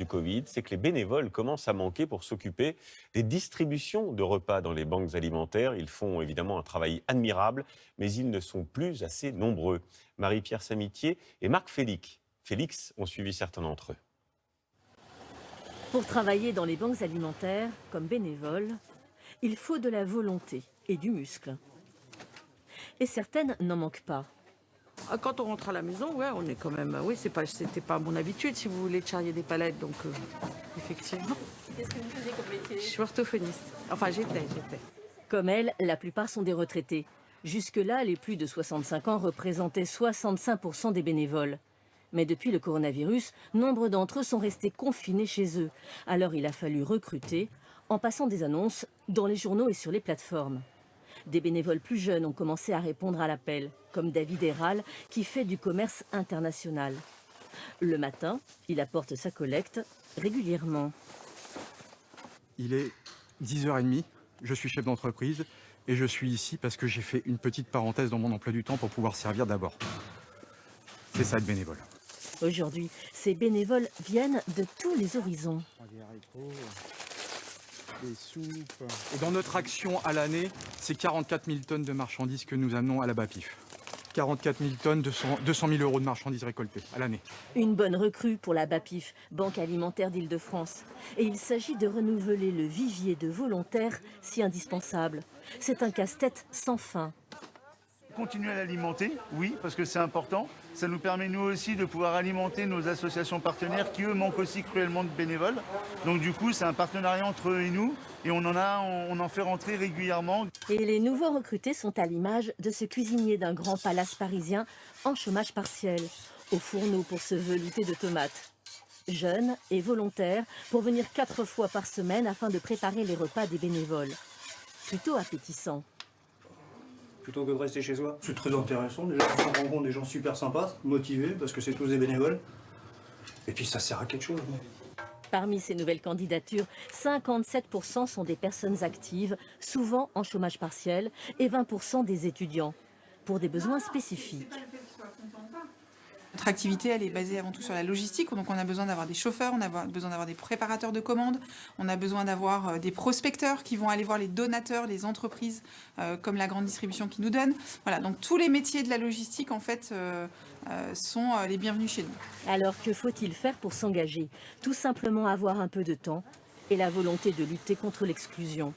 du Covid, c'est que les bénévoles commencent à manquer pour s'occuper des distributions de repas dans les banques alimentaires. Ils font évidemment un travail admirable, mais ils ne sont plus assez nombreux. Marie-Pierre Samitier et Marc Félix ont suivi certains d'entre eux. Pour travailler dans les banques alimentaires, comme bénévole, il faut de la volonté et du muscle. Et certaines n'en manquent pas. Quand on rentre à la maison, ouais, on est quand même. Oui, c'était pas mon habitude, si vous voulez, de charrier des palettes, donc effectivement. Qu'est-ce que vous faisiez comme métier? Je suis orthophoniste. Enfin, j'étais. Comme elle, la plupart sont des retraités. Jusque-là, les plus de 65 ans représentaient 65% des bénévoles. Mais depuis le coronavirus, nombre d'entre eux sont restés confinés chez eux. Alors il a fallu recruter en passant des annonces dans les journaux et sur les plateformes. Des bénévoles plus jeunes ont commencé à répondre à l'appel, comme David Héral, qui fait du commerce international. Le matin, il apporte sa collecte régulièrement. Il est 10h30, je suis chef d'entreprise et je suis ici parce que j'ai fait une petite parenthèse dans mon emploi du temps pour pouvoir servir d'abord. C'est ça être bénévole. Aujourd'hui, ces bénévoles viennent de tous les horizons. Des haricots, des soupes. Et dans notre action à l'année, c'est 44 000 tonnes de marchandises que nous amenons à la BAPIF. 44 000 tonnes, 200 000 euros de marchandises récoltées à l'année. Une bonne recrue pour la BAPIF, Banque alimentaire d'Île-de-France. Et il s'agit de renouveler le vivier de volontaires si indispensable. C'est un casse-tête sans fin. Continuer à l'alimenter, oui, parce que c'est important. Ça nous permet nous aussi de pouvoir alimenter nos associations partenaires qui eux manquent aussi cruellement de bénévoles. Donc du coup c'est un partenariat entre eux et nous et on en fait rentrer régulièrement. Et les nouveaux recrutés sont à l'image de ce cuisinier d'un grand palace parisien en chômage partiel, au fourneau pour se velouter de tomates. Jeune et volontaire pour venir 4 fois par semaine afin de préparer les repas des bénévoles. Plutôt appétissant. Plutôt que de rester chez soi. C'est très intéressant, déjà on rencontre des gens super sympas, motivés, parce que c'est tous des bénévoles. Et puis ça sert à quelque chose. Parmi ces nouvelles candidatures, 57% sont des personnes actives, souvent en chômage partiel, et 20% des étudiants, pour des besoins spécifiques. Notre activité, elle est basée avant tout sur la logistique, donc on a besoin d'avoir des chauffeurs, on a besoin d'avoir des préparateurs de commandes, on a besoin d'avoir des prospecteurs qui vont aller voir les donateurs, les entreprises, comme la grande distribution qui nous donne. Voilà, donc tous les métiers de la logistique, en fait, sont les bienvenus chez nous. Alors que faut-il faire pour s'engager? Tout simplement avoir un peu de temps et la volonté de lutter contre l'exclusion.